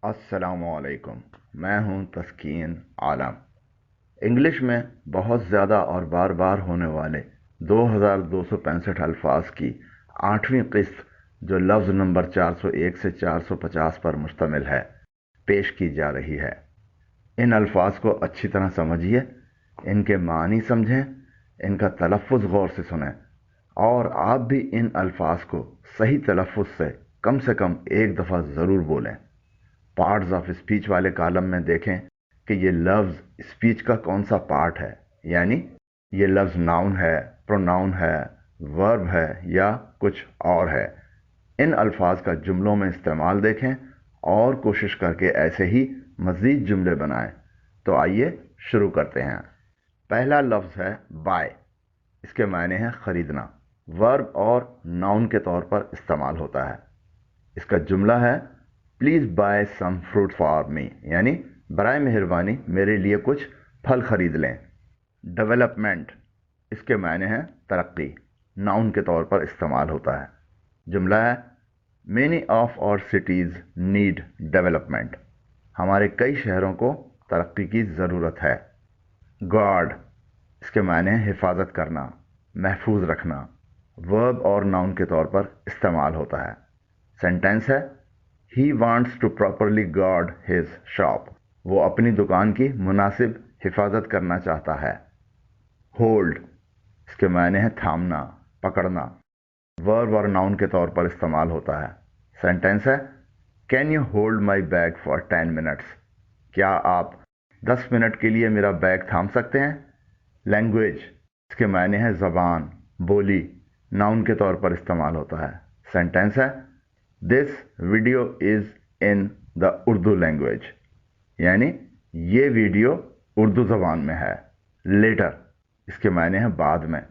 السلام علیکم، میں ہوں تسکین عالم۔ انگلش میں بہت زیادہ اور بار بار ہونے والے 2265 الفاظ کی 8ویں قسط جو لفظ نمبر 401 سے 450 پر مشتمل ہے پیش کی جا رہی ہے۔ ان الفاظ کو اچھی طرح سمجھیے، ان کے معنی سمجھیں، ان کا تلفظ غور سے سنیں، اور آپ بھی ان الفاظ کو صحیح تلفظ سے کم ایک دفعہ ضرور بولیں۔ پارٹس آف اسپیچ والے کالم میں دیکھیں کہ یہ لفظ اسپیچ کا کون سا پارٹ ہے، یعنی یہ لفظ ناؤن ہے، پروناؤن ہے، ورب ہے یا کچھ اور ہے۔ ان الفاظ کا جملوں میں استعمال دیکھیں اور کوشش کر کے ایسے ہی مزید جملے بنائیں۔ تو آئیے شروع کرتے ہیں۔ پہلا لفظ ہے بائی۔ اس کے معنی ہے خریدنا۔ ورب اور ناؤن کے طور پر استعمال ہوتا ہے۔ اس کا جملہ ہے please by some fruit for me, یعنی برائے مہربانی میرے لیے کچھ پھل خرید لیں۔ ڈیولپمنٹ، اس کے معنی ہے ترقی، ناؤن کے طور پر استعمال ہوتا ہے۔ جملہ ہے many of our cities need development, ہمارے کئی شہروں کو ترقی کی ضرورت ہے۔ گارڈ، اس کے معنی ہے حفاظت کرنا، محفوظ رکھنا، ورب اور ناؤن کے طور پر استعمال ہوتا ہے۔ سینٹینس ہے He wants to properly guard his shop، وہ اپنی دکان کی مناسب حفاظت کرنا چاہتا ہے۔ ہولڈ، اس کے معنی ہے تھامنا، پکڑنا، ورب اور ناؤن کے طور پر استعمال ہوتا ہے۔ سینٹینس ہے Can you hold my bag for 10 minutes، کیا آپ 10 منٹ کے لیے میرا بیگ تھام سکتے ہیں۔ لینگویج، اس کے معنی ہے زبان، بولی، ناؤن کے طور پر استعمال ہوتا ہے۔ سینٹینس ہے this video is in the Urdu language, یعنی یہ ویڈیو اردو زبان میں ہے۔ لیٹر، اس کے معنی ہے بعد میں،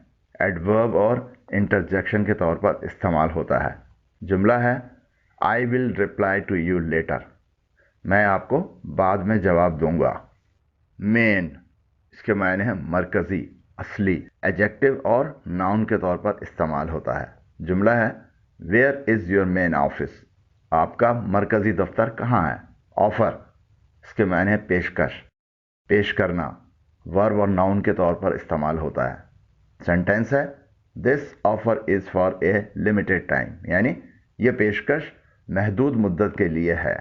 ایڈورب اور انٹرجیکشن کے طور پر استعمال ہوتا ہے۔ جملہ ہے آئی ول ریپلائی ٹو یو لیٹر، میں آپ کو بعد میں جواب دوں گا۔ مین، اس کے معنی ہے مرکزی، اصلی، ایڈجیکٹو اور ناؤن کے طور پر استعمال ہوتا ہے۔ جملہ ہے where is your main office, آپ کا مرکزی دفتر کہاں ہے۔ آفر، اس کے معنی ہے پیشکش، پیش کرنا، ورب اور ناؤن کے طور پر استعمال ہوتا ہے۔ سینٹینس ہے this offer is for a limited time, یعنی یہ پیشکش محدود مدت کے لیے ہے۔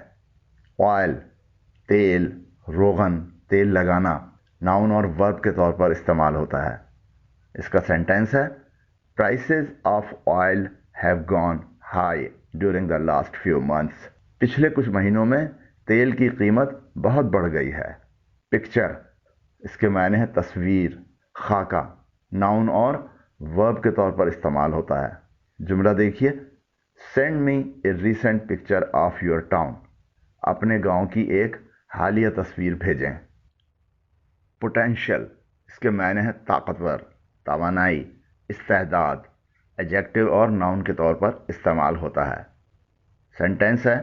آئل، تیل، روغن، تیل لگانا، ناؤن اور ورب کے طور پر استعمال ہوتا ہے۔ اس کا سینٹینس ہے prices of oil have gone high during the last few months، پچھلے کچھ مہینوں میں تیل کی قیمت بہت بڑھ گئی ہے۔ پکچر، اس کے معنی ہے تصویر، خاکہ، ناؤن اور ورب کے طور پر استعمال ہوتا ہے۔ جملہ دیکھیے send me a recent picture of your town، اپنے گاؤں کی ایک حالیہ تصویر بھیجیں۔ پوٹینشیل، اس کے معنی ہے طاقتور، توانائی، استعداد، ایڈجیکٹو اور ناؤن کے طور پر استعمال ہوتا ہے۔ سینٹینس ہے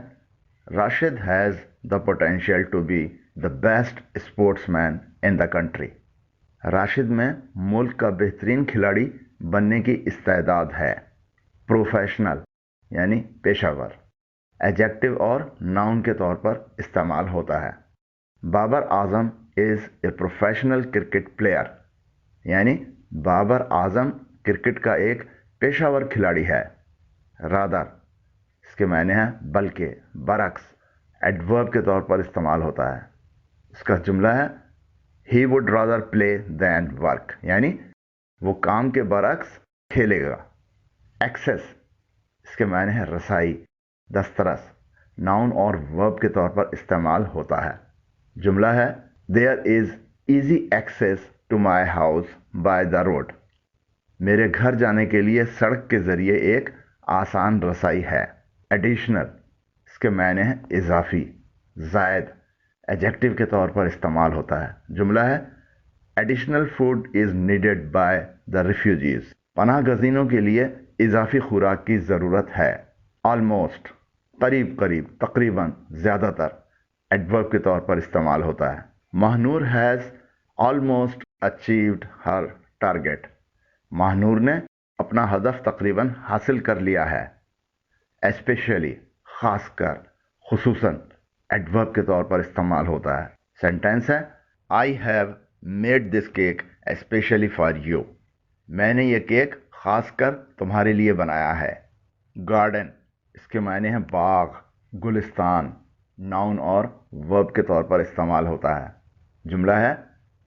Rashid has the potential to be the best sportsman in the country, Rashid میں ملک کا بہترین کھلاڑی بننے کی استعداد ہے۔ پروفیشنل، یعنی پیشہ ور، ایڈجیکٹو اور ناؤن کے طور پر استعمال ہوتا ہے۔ بابر اعظم از اے پروفیشنل کرکٹ پلیئر، یعنی بابر اعظم کرکٹ کا ایک پیشہ ور کھلاڑی ہے۔ رادر، اس کے معنی ہے بلکہ، برعکس، ایڈورب کے طور پر استعمال ہوتا ہے۔ اس کا جملہ ہے he would rather play than work, یعنی وہ کام کے برعکس کھیلے گا۔ ایکسیس، اس کے معنی ہے رسائی، دسترس، ناؤن اور ورب کے طور پر استعمال ہوتا ہے۔ جملہ ہے there is easy access to my house by the road, میرے گھر جانے کے لیے سڑک کے ذریعے ایک آسان رسائی ہے۔ ایڈیشنل، اس کے معنی ہے اضافی، زائد، ایڈجیکٹو کے طور پر استعمال ہوتا ہے۔ جملہ ہے additional food is needed by the refugees, پناہ گزینوں کے لیے اضافی خوراک کی ضرورت ہے۔ آلموسٹ، قریب قریب، تقریباً، زیادہ تر، ایڈورب کے طور پر استعمال ہوتا ہے۔ Mahnoor has almost achieved her target, Mahnoor نے اپنا ہدف تقریباً حاصل کر لیا ہے۔ اسپیشلی، خاص کر، خصوصاً، ایڈورب کے طور پر استعمال ہوتا ہے. سینٹینس ہے I have made this cake specially for you. میں نے یہ کیک خاص کر تمہارے لیے بنایا ہے. گارڈن اس کے معنی ہیں باغ، گلستان. ناؤن اور ورب کے طور پر استعمال ہوتا ہے. جملہ ہے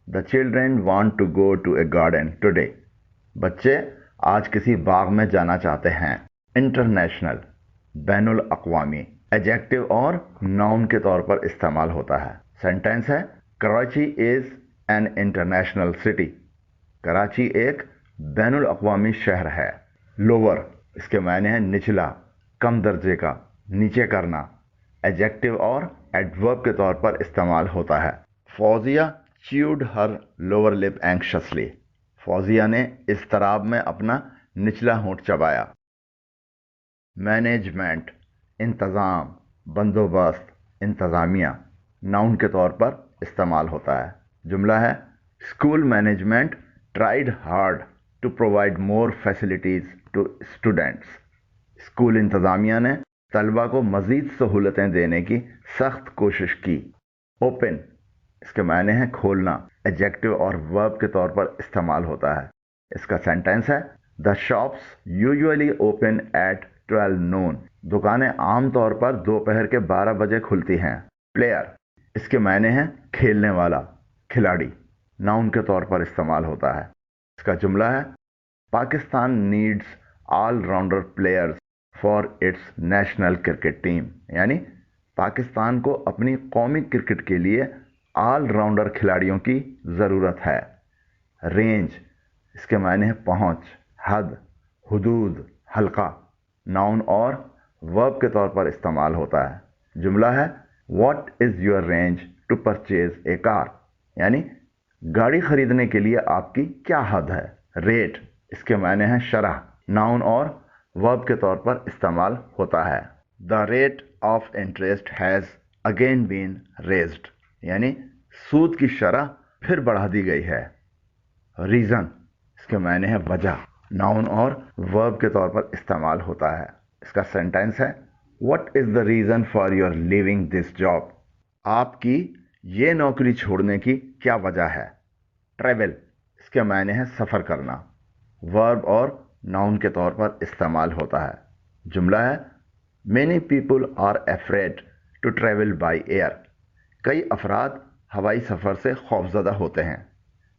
the children want to go to a garden today. بچے آج کسی باغ میں جانا چاہتے ہیں. انٹرنیشنل بین الاقوامی ایڈجیکٹو اور ناؤن کے طور پر استعمال ہوتا ہے. سینٹینس ہے Karachi is an international city. Karachi ایک بین الاقوامی شہر ہے. لوور اس کے معنی ہیں نچلا، کم درجے کا، نیچے کرنا. ایڈجیکٹو اور ایڈورب کے طور پر استعمال ہوتا ہے. فوزیہ چیوڈ ہر لوور لپ اینکشسلی. فوزیہ نے اضطراب میں اپنا نچلا ہونٹ چبایا. مینجمنٹ انتظام، بندوبست، انتظامیہ. ناؤن کے طور پر استعمال ہوتا ہے. جملہ ہے school management tried hard to provide more facilities to students. School انتظامیہ نے طلبہ کو مزید سہولتیں دینے کی سخت کوشش کی. اوپن اس کے معنی ہیں کھولنا. ایڈجیکٹو اور ورب کے طور پر استعمال ہوتا ہے. اس کا سینٹینس ہے the shops usually open at 12 نون. دکانیں عام طور پر دوپہر کے 12 بجے کھلتی ہیں. پلیئر اس کے معنی ہیں کھیلنے والا، کھلاڑی. ناؤن کے طور پر استعمال ہوتا ہے. اس کا جملہ ہے Pakistan needs all rounder players for its national cricket team. یعنی پاکستان کو اپنی قومی کرکٹ کے لیے آل راؤنڈر کھلاڑیوں کی ضرورت ہے. رینج اس کے معنی ہے پہنچ، حد، حدود، حلقہ. ناؤن اور ورب کے طور پر استعمال ہوتا ہے. جملہ ہے what is your range to purchase a car. یعنی گاڑی خریدنے کے لیے آپ کی کیا حد ہے. ریٹ اس کے معنی ہیں شرح. ناؤن اور ورب کے طور پر استعمال ہوتا ہے. The rate of interest has again been raised. یعنی سود کی شرح پھر بڑھا دی گئی ہے. ریزن اس کے معنی ہے وجہ. ناؤن اور ورب کے طور پر استعمال ہوتا ہے. اس کا سینٹینس ہے what is the reason for your leaving this job. آپ کی یہ نوکری چھوڑنے کی کیا وجہ ہے. ٹریول اس کے معنی ہے سفر کرنا. ورب اور ناؤن کے طور پر استعمال ہوتا ہے. جملہ ہے many people are afraid to travel by air. کئی افراد ہوائی سفر سے خوفزدہ ہوتے ہیں.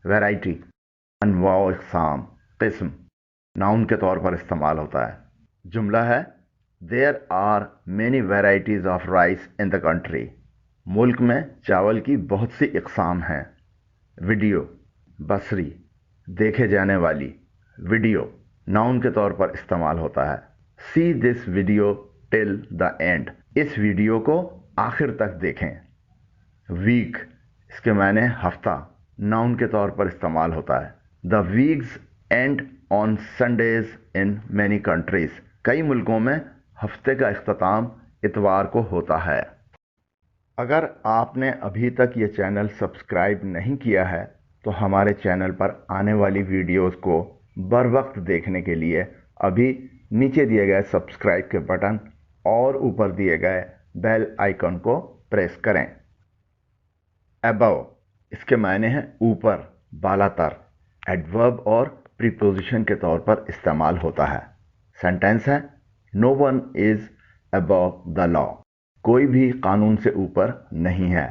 ویرائٹی انواع و اقسام، قسم. ناؤن کے طور پر استعمال ہوتا ہے. جملہ ہے there are many varieties of rice in the country. ملک میں چاول کی بہت سی اقسام ہیں. ویڈیو بصری، دیکھے جانے والی. ویڈیو ناؤن کے طور پر استعمال ہوتا ہے. See this video till the end. اس ویڈیو کو آخر تک دیکھیں. ویک اس کے معنی ہفتہ. ناؤن کے طور پر استعمال ہوتا ہے. The weeks end on Sundays in many countries. کئی ملکوں میں ہفتے کا اختتام اتوار کو ہوتا ہے. اگر آپ نے ابھی تک یہ چینل سبسکرائب نہیں کیا ہے تو ہمارے چینل پر آنے والی ویڈیوز کو بر وقت دیکھنے کے لیے ابھی نیچے دیے گئے سبسکرائب کے بٹن اور اوپر دیے گئے بیل آئیکن کو پریس کریں. ابو اس کے معنی ہیں اوپر، بالا تر. ایڈورب اور پریپوزیشن کے طور پر استعمال ہوتا ہے. سینٹینس ہے نو ون از ابو دا لا. کوئی بھی قانون سے اوپر نہیں ہے.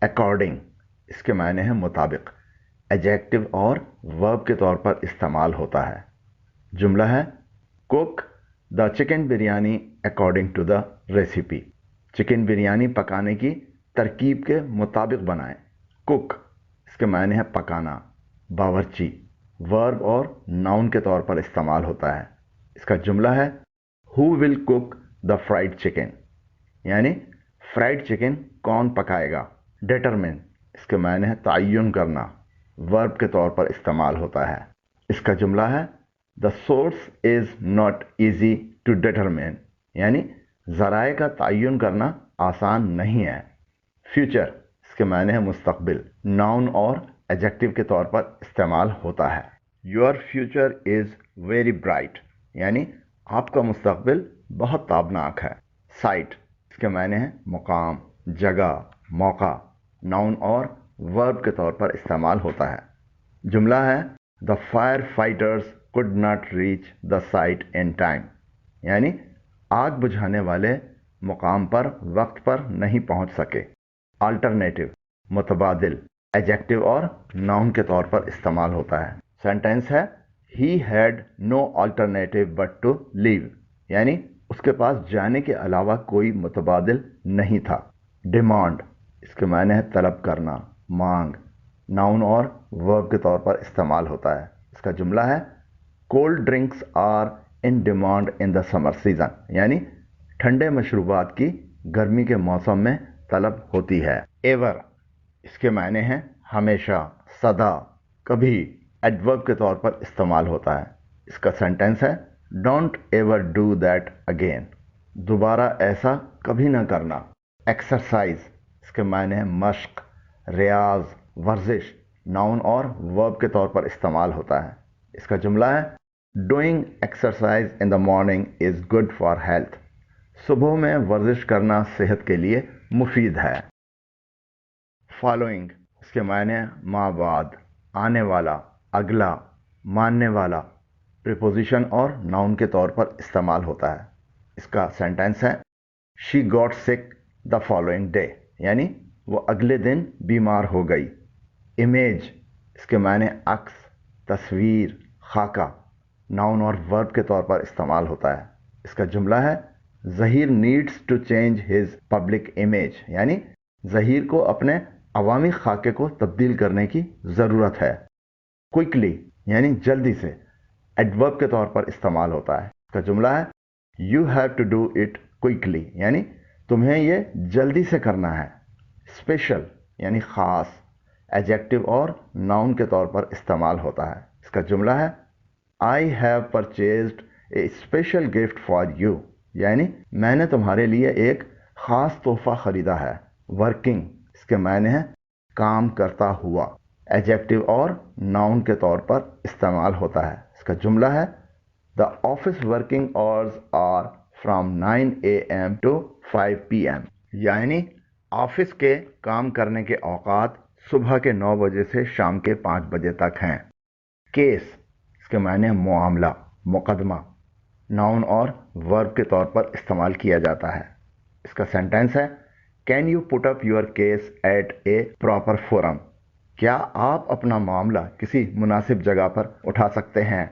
اکارڈنگ اس کے معنی ہیں مطابق. ایڈجیکٹو اور ورب کے طور پر استعمال ہوتا ہے. جملہ ہے cook the chicken biryani according to the recipe. Chicken biryani پکانے کی ترکیب کے مطابق بنائیں. کوک اس کے معنی ہے پکانا، باورچی. ورب اور ناؤن کے طور پر استعمال ہوتا ہے. اس کا جملہ ہے ہو ول کوک دا فرائڈ چکن. یعنی فرائڈ چکن کون پکائے گا. ڈیٹرمن اس کے معنی ہے تعین کرنا. ورب کے طور پر استعمال ہوتا ہے. اس کا جملہ ہے the source is not easy to determine. یعنی ذرائع کا تعین کرنا آسان نہیں ہے. فیوچر اس کے معنی ہے مستقبل. ناؤن اور ایڈجیکٹو کے طور پر استعمال ہوتا ہے. Your future is very bright. یعنی آپ کا مستقبل بہت تابناک ہے. سائٹ اس کے معنی ہے مقام، جگہ، موقع، ناؤن اور ورب کے طور پر استعمال ہوتا ہے۔ جملہ ہے The firefighters could not reach the site in time، یعنی آگ بجھانے والے مقام پر وقت پر نہیں پہنچ سکے۔ آلٹرنیٹو، متبادل، ایجیکٹو اور ناؤن کے طور پر استعمال ہوتا ہے۔ سینٹینس ہے He had no alternative but to leave، یعنی اس کے پاس جانے کے علاوہ کوئی متبادل نہیں تھا۔ ڈیمانڈ، اس کے معنی ہے طلب کرنا، مانگ، ناؤن اور ورب کے طور پر استعمال ہوتا ہے۔ اس کا جملہ ہے cold drinks are in demand in the summer season, یعنی ٹھنڈے مشروبات کی گرمی کے موسم میں طلب ہوتی ہے۔ ایور، اس کے معنی ہیں ہمیشہ، سدا، کبھی، ایڈورب کے طور پر استعمال ہوتا ہے۔ اس کا سینٹینس ہے don't ever do that again, دوبارہ ایسا کبھی نہ کرنا۔ ایکسرسائز، اس کے معنی ہیں مشق، ریاض، ورزش، ناؤن اور ورب کے طور پر استعمال ہوتا ہے۔ اس کا جملہ ہے doing exercise in the morning is good for health, صبح میں ورزش کرنا صحت کے لیے مفید ہے۔ فالوئنگ، اس کے معنی ہیں ما بعد، آنے والا، اگلا، ماننے والا، پریپوزیشن اور ناؤن کے طور پر استعمال ہوتا ہے۔ اس کا سینٹینس ہے شی گاٹ سک دا فالوئنگ ڈے، یعنی وہ اگلے دن بیمار ہو گئی۔ امیج، اس کے معنی عکس، تصویر، خاکہ، ناؤن اور ورب کے طور پر استعمال ہوتا ہے۔ اس کا جملہ ہے Zaheer needs to change his public image, یعنی ظہیر کو اپنے عوامی خاکے کو تبدیل کرنے کی ضرورت ہے۔ کوئکلی، یعنی جلدی سے، ایڈورب کے طور پر استعمال ہوتا ہے۔ اس کا جملہ ہے you have to do it quickly, یعنی تمہیں یہ جلدی سے کرنا ہے۔ اسپیشل، یعنی خاص، ایجیکٹو اور ناؤن کے طور پر استعمال ہوتا ہے۔ اس کا جملہ ہے I have purchased a special gift for you, یعنی میں نے تمہارے لیے ایک خاص تحفہ خریدا ہے۔ ورکنگ، اس کے معنی ہے کام کرتا ہوا، ایجیکٹو اور ناؤن کے طور پر استعمال ہوتا ہے۔ اس کا جملہ ہے the office working hours are from 9 AM to 5 PM، یعنی آفس کے کام کرنے کے اوقات صبح کے 9 بجے سے شام کے 5 بجے تک ہیں۔ کیس، اس کے معنی معاملہ، مقدمہ، ناؤن اور ورب کے طور پر استعمال کیا جاتا ہے۔ اس کا سینٹینس ہے can you put up your case at a proper forum, کیا آپ اپنا معاملہ کسی مناسب جگہ پر اٹھا سکتے ہیں۔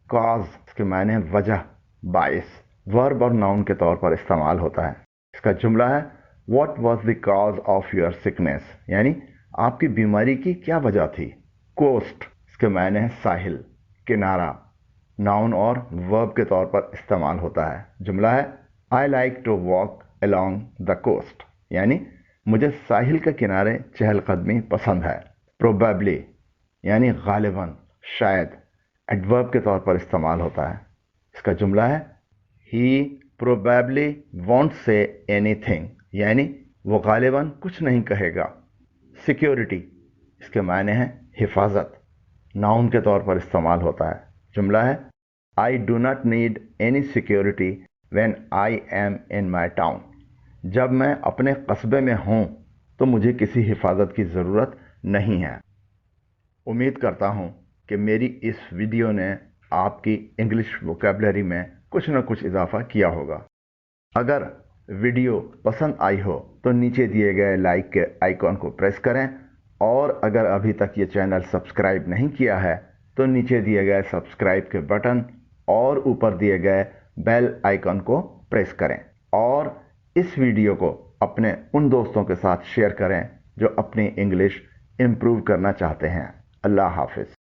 کاز، اس کے معنی وجہ، باعث، ورب اور ناؤن کے طور پر استعمال ہوتا ہے۔ اس کا جملہ ہے what was the cause of your sickness, یعنی آپ کی بیماری کی کیا وجہ تھی۔ کوسٹ، اس کے معنی ہے ساحل، کنارہ، ناؤن اور ورب کے طور پر استعمال ہوتا ہے۔ جملہ ہے I like to walk along the coast, یعنی مجھے ساحل کے کنارے چہل قدمی پسند ہے۔ پروبیبلی، یعنی غالباً، شاید، ایڈورب کے طور پر استعمال ہوتا ہے۔ اس کا جملہ ہے ہی probably won't say anything، یعنی وہ غالباً کچھ نہیں کہے گا۔ سیکیورٹی، اس کے معنی ہے حفاظت، ناؤن کے طور پر استعمال ہوتا ہے۔ جملہ ہے I do not need any security when I am in my town، جب میں اپنے قصبے میں ہوں تو مجھے کسی حفاظت کی ضرورت نہیں ہے۔ امید کرتا ہوں کہ میری اس ویڈیو نے آپ کی انگلش ووکیبلری میں کچھ نہ کچھ اضافہ کیا ہوگا۔ اگر ویڈیو پسند آئی ہو تو نیچے دیے گئے لائک کے آئیکن کو پریس کریں، اور اگر ابھی تک یہ چینل سبسکرائب نہیں کیا ہے تو نیچے دیے گئے سبسکرائب کے بٹن اور اوپر دیے گئے بیل آئیکن کو پریس کریں، اور اس ویڈیو کو اپنے ان دوستوں کے ساتھ شیئر کریں جو اپنی انگلش امپروو کرنا چاہتے ہیں۔ اللہ حافظ۔